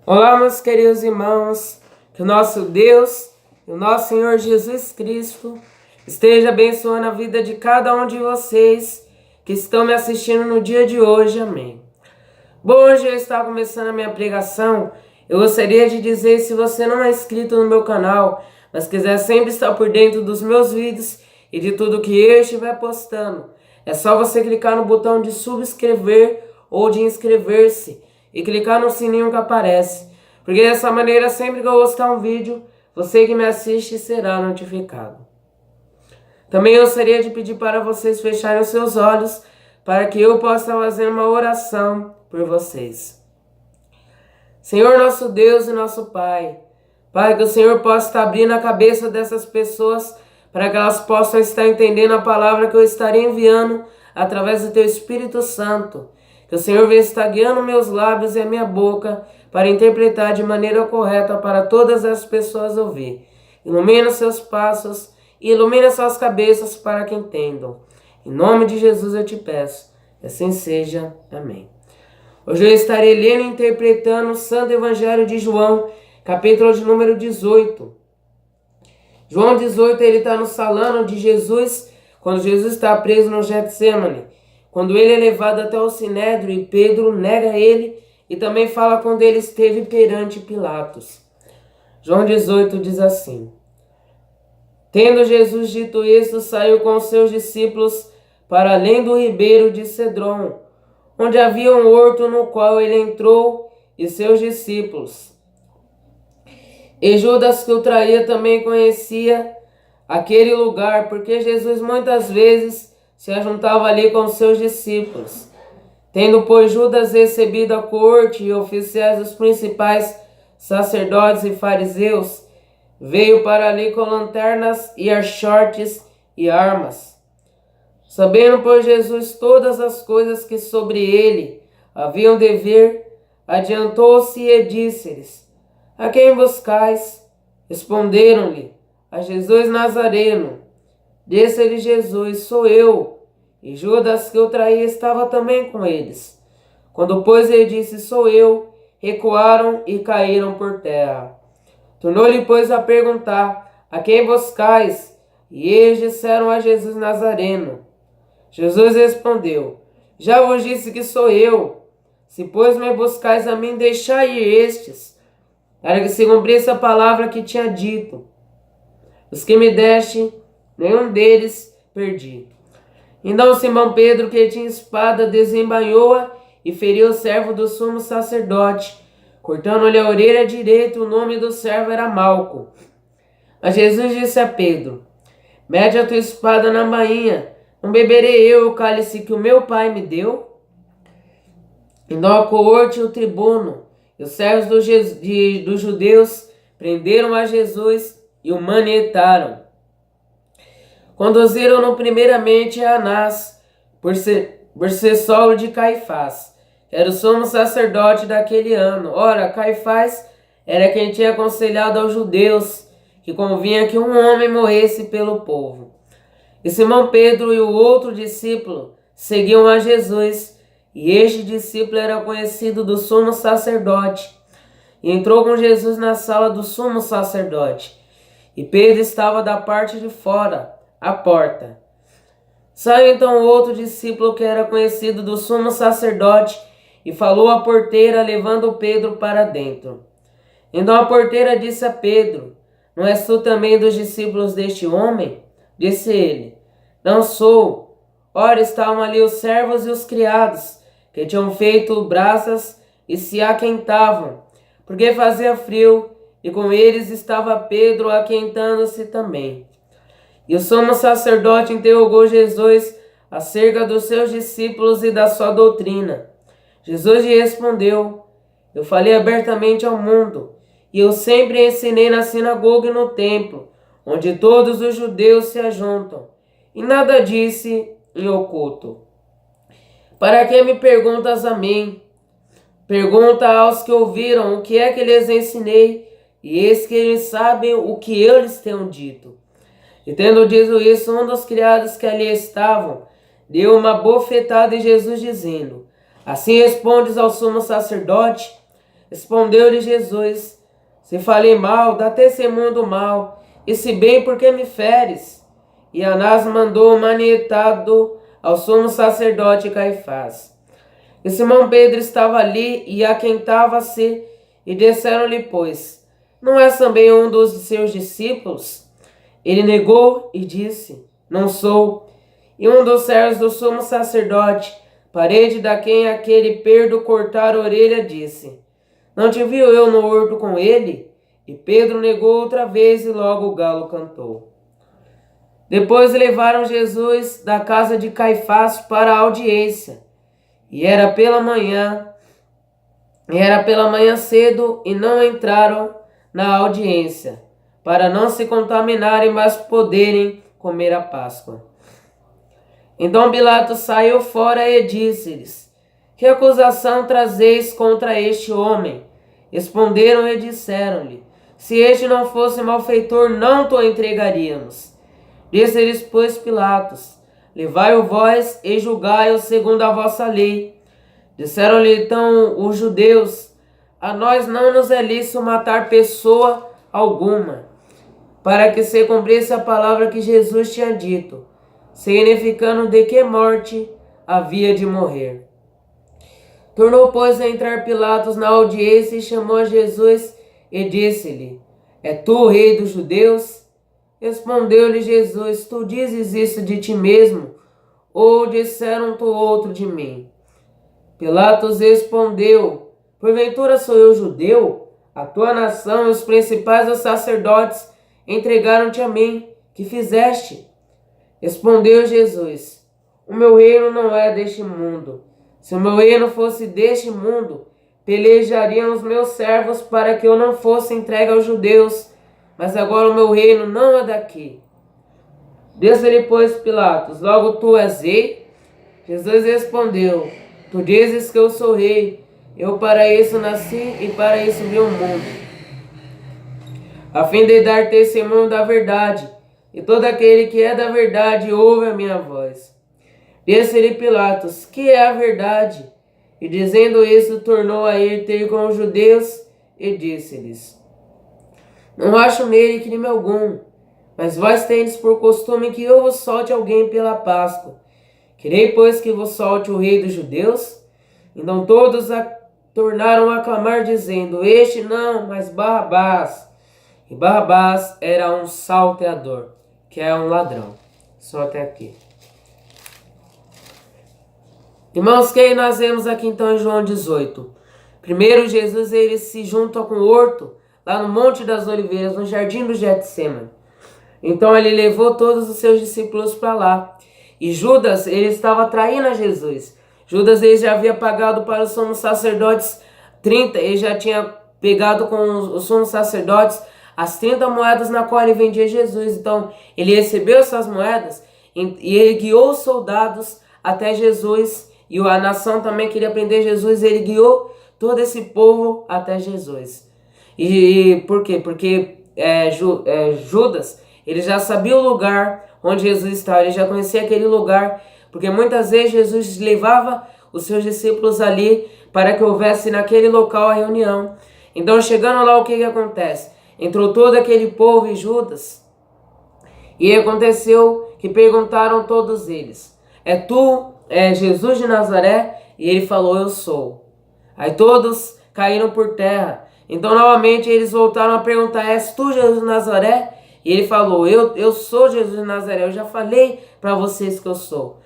Olá, meus queridos irmãos, que o nosso Deus e o nosso Senhor Jesus Cristo esteja abençoando a vida de cada um de vocês que estão me assistindo no dia de hoje, amém. Bom, hoje eu estou começando a minha pregação. Eu gostaria de dizer, se você não é inscrito no meu canal, mas quiser sempre estar por dentro dos meus vídeos e de tudo que eu estiver postando, é só você clicar no botão de subscrever ou de inscrever-se e clicar no sininho que aparece, porque dessa maneira, sempre que eu postar um vídeo, você que me assiste será notificado. Também eu gostaria de pedir para vocês fecharem os seus olhos para que eu possa fazer uma oração por vocês. Senhor nosso Deus e nosso Pai, Pai, que o Senhor possa estar abrindo a cabeça dessas pessoas para que elas possam estar entendendo a palavra que eu estarei enviando através do Teu Espírito Santo. Que o Senhor venha estar guiando meus lábios e a minha boca para interpretar de maneira correta para todas as pessoas ouvir. Ilumina seus passos e ilumina suas cabeças para que entendam. Em nome de Jesus eu te peço, que assim seja. Amém. Hoje eu estarei lendo e interpretando o Santo Evangelho de João, capítulo de número 18. João 18, ele está nos falando de Jesus, quando Jesus está preso no Getsemane, quando ele é levado até o Sinédrio e Pedro nega ele, e também fala quando ele esteve perante Pilatos. João 18 diz assim: Tendo Jesus dito isso, saiu com seus discípulos para além do ribeiro de Cedron, onde havia um horto no qual ele entrou e seus discípulos. E Judas, que o traía, também conhecia aquele lugar, porque Jesus muitas vezes se ajuntava ali com seus discípulos. Tendo, pois, Judas recebido a corte e oficiais dos principais sacerdotes e fariseus, veio para ali com lanternas e archotes e armas. Sabendo, pois, Jesus todas as coisas que sobre ele haviam de vir, adiantou-se e disse-lhes: A quem buscais? Responderam-lhe: A Jesus Nazareno. Disse-lhe Jesus: Sou eu. E Judas, que o traía, estava também com eles. Quando, pois, ele disse: Sou eu, recuaram e caíram por terra. Tornou-lhe, pois, a perguntar: A quem buscais? E eles disseram: A Jesus Nazareno. Jesus respondeu: Já vos disse que sou eu. Se, pois, me buscais a mim, deixai ir estes, para que se cumprisse a palavra que tinha dito: Os que me deste, nenhum deles perdi. Então Simão Pedro, que tinha espada, desembainhou-a e feriu o servo do sumo sacerdote, cortando-lhe a orelha direita. O nome do servo era Malco. Mas Jesus disse a Pedro: Mete a tua espada na bainha, não beberei eu o cálice que o meu pai me deu? Então a coorte e o tribuno e os servos dos judeus prenderam a Jesus e o manietaram. Conduziram-no primeiramente a Anás, por ser sogro de Caifás, que era o sumo sacerdote daquele ano. Ora, Caifás era quem tinha aconselhado aos judeus que convinha que um homem morresse pelo povo. E Simão Pedro e o outro discípulo seguiam a Jesus, e este discípulo era conhecido do sumo sacerdote, e entrou com Jesus na sala do sumo sacerdote. E Pedro estava da parte de fora, à porta. Saiu então outro discípulo que era conhecido do sumo sacerdote e falou à porteira, levando Pedro para dentro. Então a porteira disse a Pedro: Não és tu também dos discípulos deste homem? Disse ele: Não sou. Ora, estavam ali os servos e os criados, que tinham feito brasas e se aquentavam, porque fazia frio, e com eles estava Pedro aquentando-se também. E o sumo sacerdote interrogou Jesus acerca dos seus discípulos e da sua doutrina. Jesus lhe respondeu: Eu falei abertamente ao mundo, e eu sempre ensinei na sinagoga e no templo, onde todos os judeus se ajuntam, e nada disse em oculto. Para que me perguntas a mim? Pergunta aos que ouviram o que é que lhes ensinei, e eis que eles sabem o que eu lhes tenho dito. E tendo dito isso, um dos criados que ali estavam deu uma bofetada em Jesus, dizendo: Assim respondes ao sumo sacerdote? Respondeu-lhe Jesus: se falei mal, dá testemunho do mal, e se bem, por que me feres? E Anás mandou manietado ao sumo sacerdote Caifás. E Simão Pedro estava ali e aquentava-se, e disseram-lhe, pois, não és também um dos seus discípulos? Ele negou e disse, não sou. E um dos servos do sumo sacerdote, parede da quem aquele perdo cortar a orelha, disse, não te viu eu no horto com ele? E Pedro negou outra vez, e logo o galo cantou. Depois levaram Jesus da casa de Caifás para a audiência. E era pela manhã cedo, e não entraram na audiência, para não se contaminarem, mas poderem comer a Páscoa. Então Pilatos saiu fora e disse-lhes, que acusação trazeis contra este homem? Responderam e disseram-lhe, se este não fosse malfeitor, não te entregaríamos. Disse-lhes, pois, Pilatos, levai-o vós e julgai-o segundo a vossa lei. Disseram-lhe então os judeus, a nós não nos é lícito matar pessoa alguma, para que se cumprisse a palavra que Jesus tinha dito, significando de que morte havia de morrer. Tornou, pois, a entrar Pilatos na audiência e chamou a Jesus e disse-lhe, é tu o rei dos judeus? Respondeu-lhe Jesus, tu dizes isso de ti mesmo, ou disseram tu outro de mim? Pilatos respondeu, porventura sou eu judeu? A tua nação e os principais dos sacerdotes entregaram-te a mim, que fizeste? Respondeu Jesus, o meu reino não é deste mundo. Se o meu reino fosse deste mundo, pelejariam os meus servos para que eu não fosse entregue aos judeus, mas agora o meu reino não é daqui. Disse-lhe, pois, Pilatos, logo tu és rei? Jesus respondeu, tu dizes que eu sou rei, eu para isso nasci e para isso vim ao mundo, a fim de dar testemunho da verdade, e todo aquele que é da verdade ouve a minha voz. Disse-lhe Pilatos, que é a verdade? E dizendo isso, tornou a ir ter com os judeus e disse-lhes, não acho nele crime algum, mas vós tendes por costume que eu vos solte alguém pela Páscoa. Querei, pois, que vos solte o rei dos judeus? Então todos tornaram a clamar, dizendo, este não, mas Barrabás. E Barrabás era um salteador, que é um ladrão. Só até aqui. Irmãos, quem nós vemos aqui então em João 18? Primeiro, Jesus ele se junta com o horto, lá no Monte das Oliveiras, no Jardim do Getsemane. Então ele levou todos os seus discípulos para lá. E Judas, ele estava traindo a Jesus. Judas ele já havia pagado para os sumos sacerdotes 30, ele já tinha pegado com os sumos sacerdotes as 30 moedas na qual ele vendia Jesus. Então ele recebeu essas moedas e ele guiou os soldados até Jesus. E a nação também queria prender Jesus, ele guiou todo esse povo até Jesus. E por quê? Porque Judas, ele já sabia o lugar onde Jesus estava, ele já conhecia aquele lugar, porque muitas vezes Jesus levava os seus discípulos ali para que houvesse naquele local a reunião. Então, chegando lá, o que acontece? Entrou todo aquele povo e Judas, e aconteceu que perguntaram todos eles, é tu, Jesus de Nazaré? E ele falou, eu sou. Aí todos caíram por terra. Então novamente eles voltaram a perguntar, és tu Jesus de Nazaré? E ele falou, eu sou Jesus de Nazaré, eu já falei para vocês que eu sou.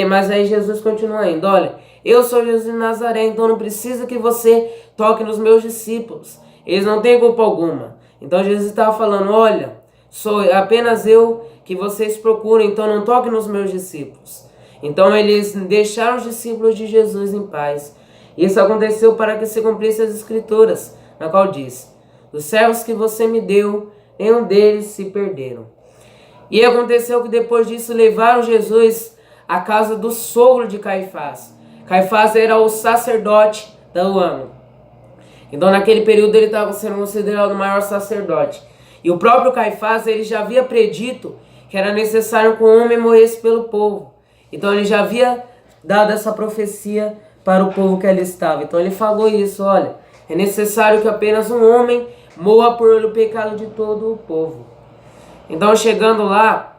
Mas aí Jesus continua indo, olha, eu sou Jesus de Nazaré, então não precisa que você toque nos meus discípulos. Eles não têm culpa alguma. Então Jesus estava falando, olha, sou apenas eu que vocês procuram, então não toque nos meus discípulos. Então eles deixaram os discípulos de Jesus em paz. Isso aconteceu para que se cumprisse as escrituras, na qual diz, dos servos que você me deu, nenhum deles se perderam. E aconteceu que depois disso levaram Jesus à casa do sogro de Caifás. Caifás era o sacerdote do ano. Então naquele período ele estava sendo considerado o maior sacerdote. E o próprio Caifás ele já havia predito que era necessário que um homem morresse pelo povo. Então ele já havia dado essa profecia para o povo que ali estava. Então ele falou isso, olha, É necessário que apenas um homem morra por o pecado de todo o povo. Então, chegando lá,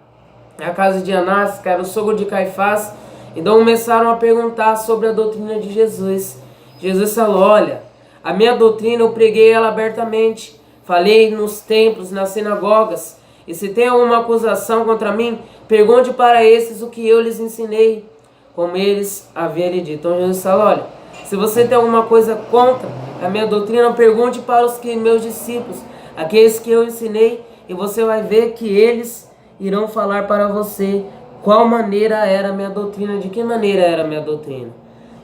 na casa de Anás, que era o sogro de Caifás, então começaram a perguntar sobre a doutrina de Jesus. Jesus falou: olha, a minha doutrina eu preguei ela abertamente, falei nos templos, nas sinagogas, e se tem alguma acusação contra mim, pergunte para esses o que eu lhes ensinei, como eles haviam lhe dito. Então Jesus falou: olha, se você tem alguma coisa contra a minha doutrina, pergunte para os meus discípulos, aqueles que eu ensinei, e você vai ver que eles irão falar para você qual maneira era a minha doutrina, de que maneira era a minha doutrina.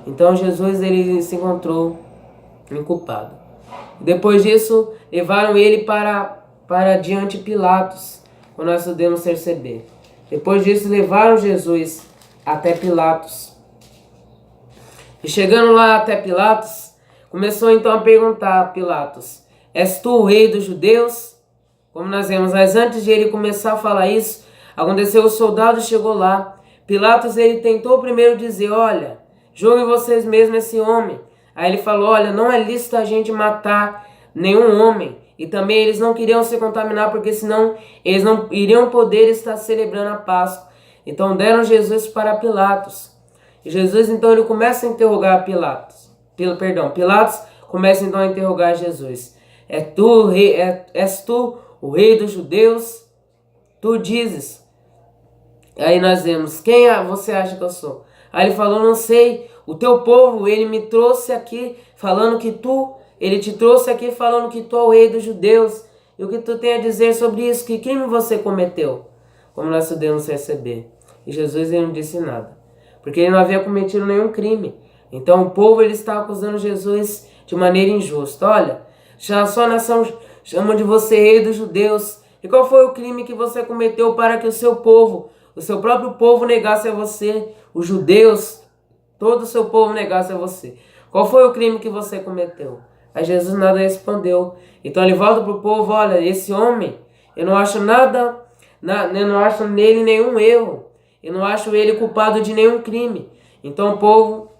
Então Jesus ele se encontrou inculpado. Depois disso, levaram ele para diante de Pilatos, como nós podemos perceber. Depois disso, levaram Jesus até Pilatos. E chegando lá até Pilatos, começou então a perguntar a Pilatos: és tu o rei dos judeus? Como nós vemos, mas antes de ele começar a falar isso, aconteceu, o soldado chegou lá. Pilatos ele tentou primeiro dizer: olha, julguem vocês mesmos esse homem. Aí ele falou: olha, não é lícito a gente matar nenhum homem. E também eles não queriam se contaminar, porque senão eles não iriam poder estar celebrando a Páscoa. Então deram Jesus para Pilatos. E Jesus então ele começa a interrogar Pilatos. Pilatos começa então a interrogar Jesus: és tu o rei dos judeus? Tu dizes. Aí nós vemos: quem você acha que eu sou? Aí ele falou: não sei, o teu povo, ele me trouxe aqui falando que ele te trouxe aqui falando que tu é o rei dos judeus. E o que tu tem a dizer sobre isso? Que crime você cometeu? Como nós podemos perceber. E Jesus ele não disse nada, porque ele não havia cometido nenhum crime. Então o povo ele está acusando Jesus de maneira injusta. Olha, já a sua nação chama de você rei dos judeus. E qual foi o crime que você cometeu para que o seu povo, o seu próprio povo negasse a você? Os judeus, todo o seu povo negasse a você. Qual foi o crime que você cometeu? Aí Jesus nada respondeu. Então ele volta para o povo: olha, esse homem, eu não acho eu não acho nele nenhum erro. Eu não acho ele culpado de nenhum crime. Então o povo,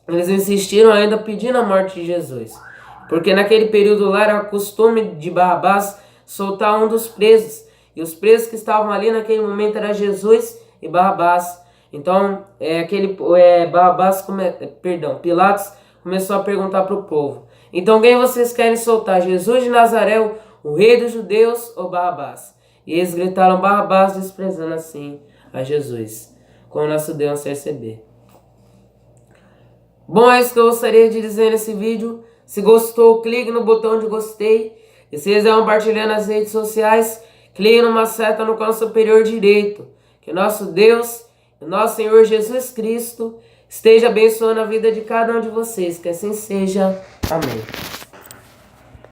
eles insistiram ainda pedindo a morte de Jesus. Porque naquele período lá era costume de Barrabás soltar um dos presos. E os presos que estavam ali naquele momento eram Jesus e Barrabás. Então Pilatos começou a perguntar para o povo: então quem vocês querem soltar? Jesus de Nazaré, o rei dos judeus, ou Barrabás? E eles gritaram Barrabás, desprezando assim a Jesus, como nós podemos perceber. Bom, é isso que eu gostaria de dizer nesse vídeo. Se gostou, clique no botão de gostei. E se quiser compartilhar nas redes sociais, clique numa seta no canto superior direito. Que nosso Deus e nosso Senhor Jesus Cristo esteja abençoando a vida de cada um de vocês. Que assim seja. Amém.